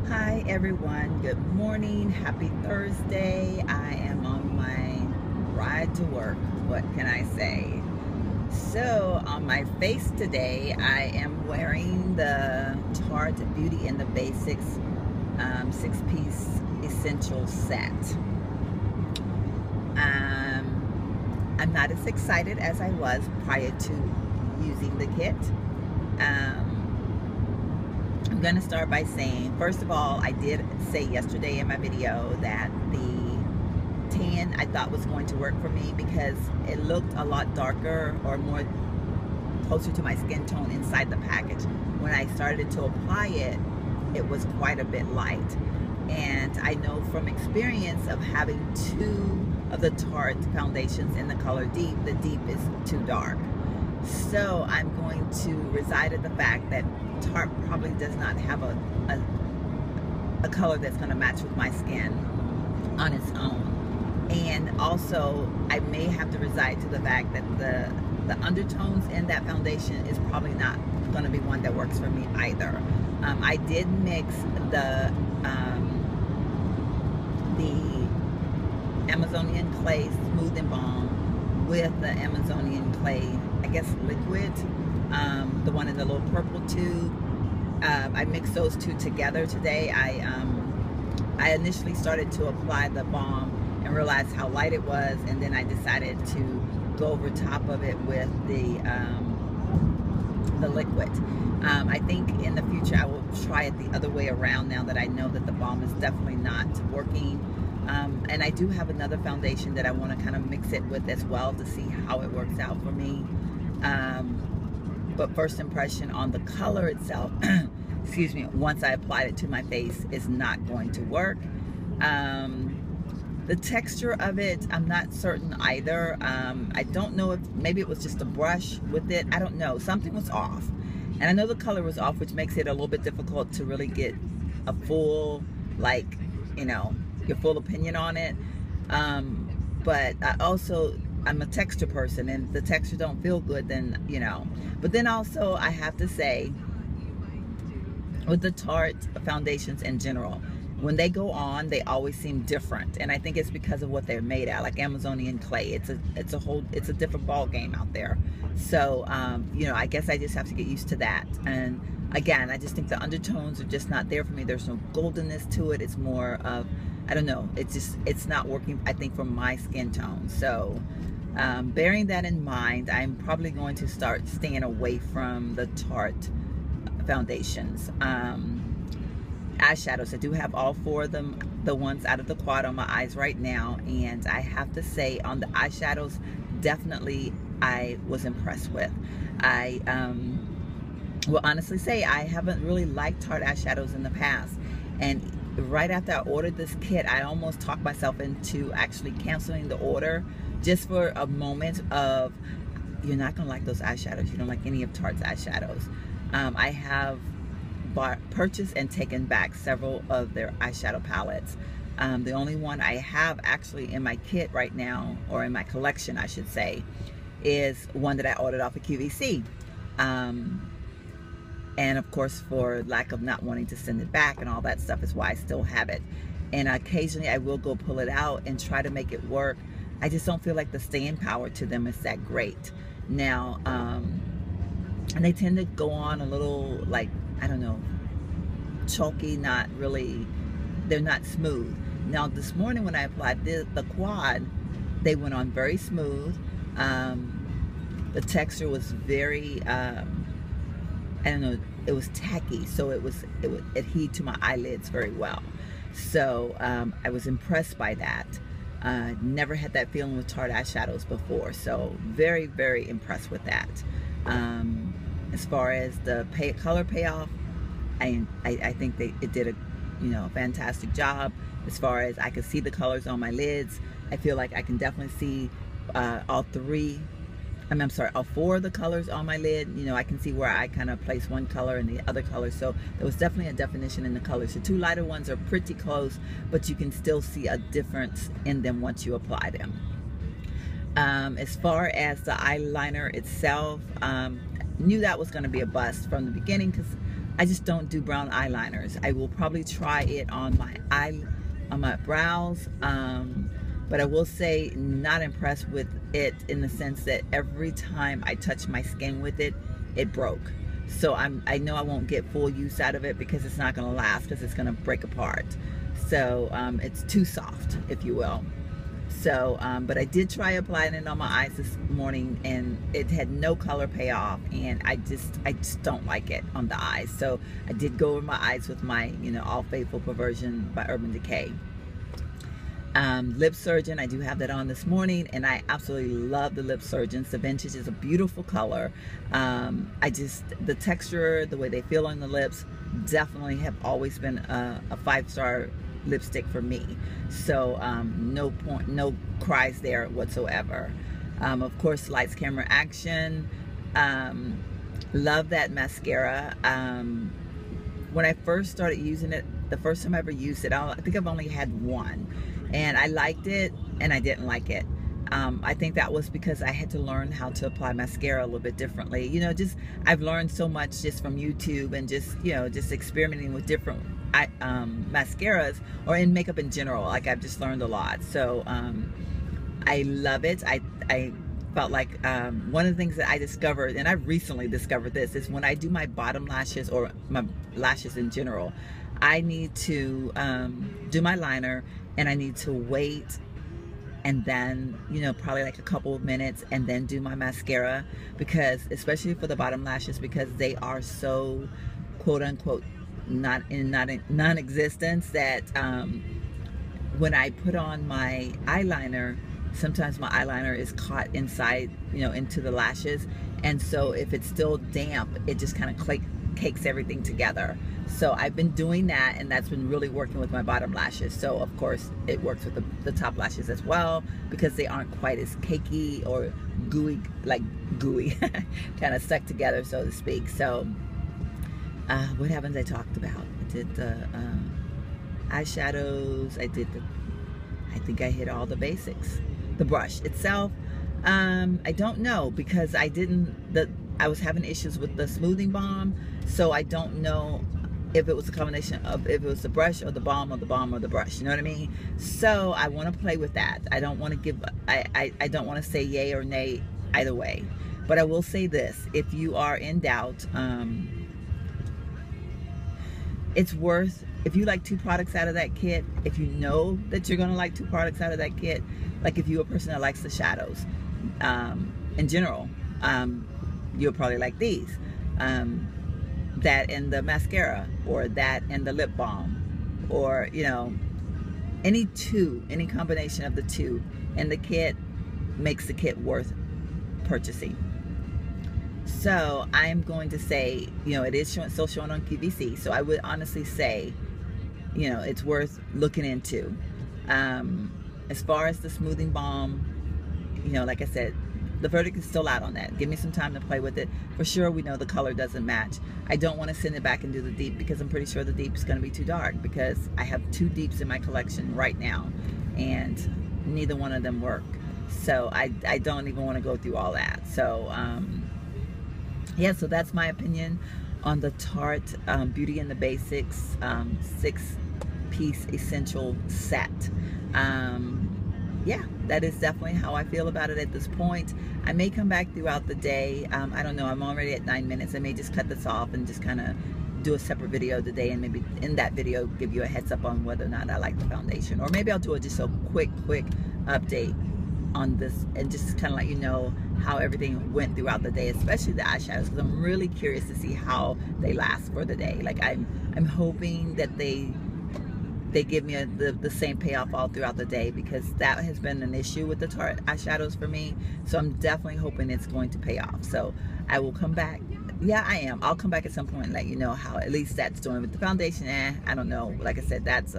Hi everyone, good morning, happy Thursday. I am on my ride to work. What can I say? So on my face today, I am wearing the Tarte Beauty in the Basics 6-piece essential set. I'm not as excited as I was prior to using the kit. I'm going to start by saying, first of all, I did say yesterday in my video that the tan I thought was going to work for me because it looked a lot darker or more closer to my skin tone inside the package. When I started to apply it, it was quite a bit light. And I know from experience of having two of the Tarte foundations in the color Deep, the Deep is too dark. So I'm going to reside at the fact that Tarte probably does not have a color that's going to match with my skin on its own. And also I may have to reside to the fact that the undertones in that foundation is probably not going to be one that works for me either. I did mix the Amazonian clay smooth and balm with the Amazonian clay, I guess liquid, the one in the little purple tube. I mixed those two together today. I initially started to apply the balm and realized how light it was, and then I decided to go over top of it with the liquid. I think in the future I will try it the other way around now that I know that the balm is definitely not working. And I do have another foundation that I want to kind of mix it with as well to see how it works out for me. But first impression on the color itself, excuse me, once I applied it to my face, is not going to work. The texture of it, I'm not certain either. I don't know if maybe it was just a brush with it. I don't know. Something was off. And I know the color was off, which makes it a little bit difficult to really get a full, like, you know, your full opinion on it. But I'm a texture person, and if the texture don't feel good, then, you know. But then also I have to say, with the Tarte foundations in general, when they go on, they always seem different, and I think it's because of what they're made out. Like Amazonian clay, it's a different ball game out there. So you know, I guess I just have to get used to that. And again, I just think the undertones are just not there for me. There's no goldenness to it. It's more of, I don't know, it's not working, I think, for my skin tone. So bearing that in mind, I'm probably going to start staying away from the Tarte foundations. Eyeshadows, I do have all four of them, the ones out of the quad on my eyes right now, and I have to say on the eyeshadows, definitely I was impressed with. I will honestly say I haven't really liked Tarte eyeshadows in the past, and right after I ordered this kit, I almost talked myself into actually canceling the order just for a moment of, you're not gonna like those eyeshadows, you don't like any of Tarte's eyeshadows. I have purchased and taken back several of their eyeshadow palettes. The only one I have actually in my kit right now, or in my collection I should say, is one that I ordered off of QVC. And of course, for lack of not wanting to send it back and all that stuff, is why I still have it. And occasionally I will go pull it out and try to make it work. I just don't feel like the staying power to them is that great. Now, and they tend to go on a little, like, I don't know, chalky, not really, they're not smooth. Now this morning when I applied the quad, they went on very smooth. The texture was very, I don't know, it was tacky, so it would adhere to my eyelids very well. So I was impressed by that. Never had that feeling with Tarte eyeshadows before, so very, very impressed with that. As far as the color payoff, I think it did a fantastic job. As far as I could see the colors on my lids, I feel like I can definitely see all four of the colors on my lid. You know, I can see where I kind of place one color and the other color, so there was definitely a definition in the colors. The two lighter ones are pretty close, but you can still see a difference in them once you apply them. As far as the eyeliner itself, knew that was going to be a bust from the beginning, because I just don't do brown eyeliners. I will probably try it on my brows, but I will say not impressed with it in the sense that every time I touch my skin with it, it broke. So I know I won't get full use out of it because it's not going to last, because it's going to break apart. So it's too soft, if you will. So, but I did try applying it on my eyes this morning, and it had no color payoff, and I just don't like it on the eyes. So I did go over my eyes with my, All Faithful Perversion by Urban Decay. Lip Surgeon, I do have that on this morning, and I absolutely love the Lip Surgeons. The Vintage is a beautiful color. The texture, the way they feel on the lips, definitely have always been a 5-star lipstick for me. So no cries there whatsoever. Of course, Lights, Camera, Action. Love that mascara. When I first started using it, the first time I ever used it, I think I've only had one, and I liked it and I didn't like it. I think that was because I had to learn how to apply mascara a little bit differently. I've learned so much just from YouTube and just experimenting with different mascaras, or in makeup in general. Like, I've just learned a lot. So I love it. I felt like one of the things that I discovered, and I recently discovered this, is when I do my bottom lashes, or my lashes in general, I need to do my liner, and I need to wait, and then probably like a couple of minutes, and then do my mascara, because especially for the bottom lashes, because they are so quote unquote non-existence, that when I put on my eyeliner, sometimes my eyeliner is caught inside, into the lashes, and so if it's still damp, it just kind of cakes everything together. So I've been doing that, and that's been really working with my bottom lashes. So of course it works with the top lashes as well, because they aren't quite as cakey or gooey, kind of stuck together, so to speak. So what happens? I talked about. I did the eyeshadows. I think I hit all the basics. The brush itself, I don't know, because I was having issues with the smoothing balm, so I don't know if it was a combination of, if it was the brush or the balm, or the balm or the brush, you know what I mean? So I want to play with that. I don't want to give, I don't want to say yay or nay either way. But I will say this: if you are in doubt, it's worth, if you like 2 products out of that kit, if you know that you're gonna like 2 products out of that kit, like if you're a person that likes the shadows in general, you'll probably like these. That and the mascara, or that and the lip balm, or any combination of the 2 in the kit makes the kit worth purchasing. So I'm going to say, it is still showing on QVC, so I would honestly say, it's worth looking into. As far as the smoothing balm, like I said, the verdict is still out on that. Give me some time to play with it. For sure, we know the color doesn't match. I don't want to send it back and do the deep, because I'm pretty sure the deep is going to be too dark, because I have 2 deeps in my collection right now, and neither one of them work. So I don't even want to go through all that. So yeah, so that's my opinion on the Tarte Beauty and the Basics 6-piece essential set. Yeah, that is definitely how I feel about it at this point. I may come back throughout the day. I don't know. I'm already at 9 minutes. I may just cut this off and just kind of do a separate video today, and maybe in that video give you a heads up on whether or not I like the foundation, or maybe I'll do just a quick update on this, and just kind of let you know how everything went throughout the day, especially the eyeshadows, because I'm really curious to see how they last for the day. Like, I'm hoping that they give me the same payoff all throughout the day, because that has been an issue with the Tarte eyeshadows for me. So I'm definitely hoping it's going to pay off. So I will come back. Yeah, I am. I'll come back at some point and let you know how at least that's doing. With the foundation, I don't know. Like I said, that's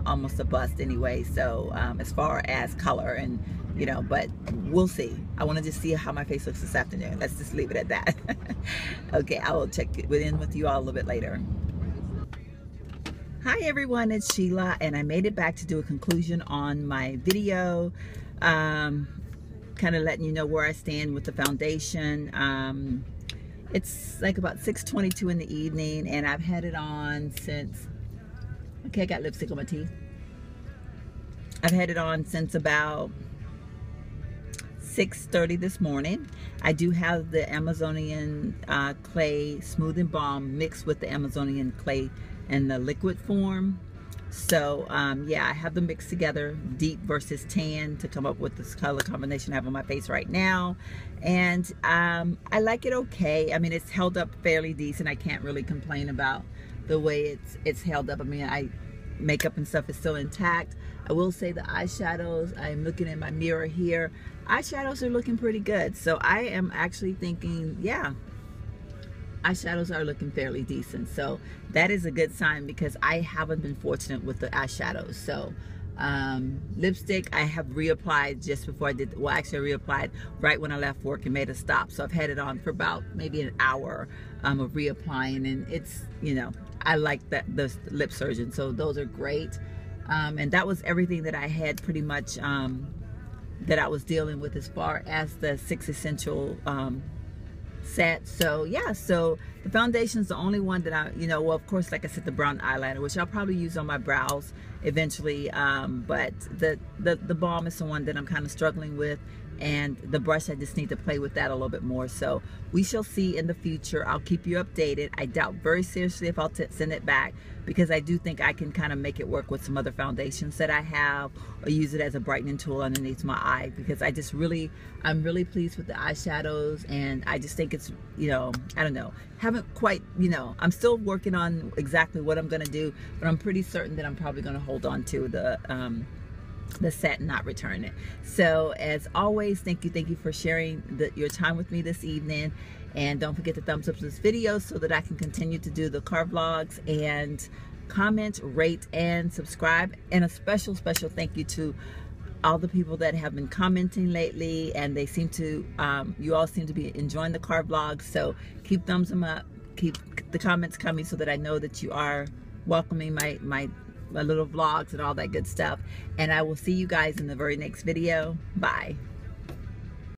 almost a bust anyway. So as far as color, and but we'll see. I want to just see how my face looks this afternoon. Let's just leave it at that. Okay, I will check in with you all a little bit later. Hi everyone, it's Sheila, and I made it back to do a conclusion on my video, kind of letting you know where I stand with the foundation. It's like about 6:22 in the evening, and I've had it on since, okay, I got lipstick on my teeth. I've had it on since about 6:30 this morning. I do have the Amazonian clay smooth and balm mixed with the Amazonian clay in the liquid form. So yeah, I have them mixed together, deep versus tan, to come up with this color combination I have on my face right now. And I like it okay. I mean, it's held up fairly decent. I can't really complain about the way it's held up. I mean, makeup and stuff is still intact. I will say the eyeshadows, I'm looking in my mirror here, eyeshadows are looking pretty good. So I am actually thinking, yeah, eyeshadows are looking fairly decent. So that is a good sign, because I haven't been fortunate with the eyeshadows. So lipstick, I have reapplied just before I did, well, actually I reapplied right when I left work and made a stop. So I've had it on for about maybe an hour of reapplying, and it's, you know, I like the lip surgeon. So those are great. And that was everything that I had pretty much that I was dealing with as far as the 6 essential set. So yeah, so the foundation is the only one that I, you know, well, of course, like I said, the brown eyeliner, which I'll probably use on my brows eventually, but the balm is the one that I'm kind of struggling with, and the brush, I just need to play with that a little bit more. So we shall see in the future. I'll keep you updated. I doubt very seriously if I'll send it back, because I do think I can kind of make it work with some other foundations that I have, or use it as a brightening tool underneath my eye, because I'm really pleased with the eyeshadows, and I just think it's, you know, I don't know, haven't quite, you know, I'm still working on exactly what I'm gonna do, but I'm pretty certain that I'm probably gonna hold on to the set and not return it. So as always, thank you for sharing your time with me this evening, and don't forget to thumbs up this video so that I can continue to do the car vlogs, and comment, rate, and subscribe. And a special thank you to all the people that have been commenting lately, and they seem to you all seem to be enjoying the car vlogs. So keep thumbs them up, keep the comments coming, so that I know that you are welcoming my little vlogs and all that good stuff. And I will see you guys in the very next video. Bye.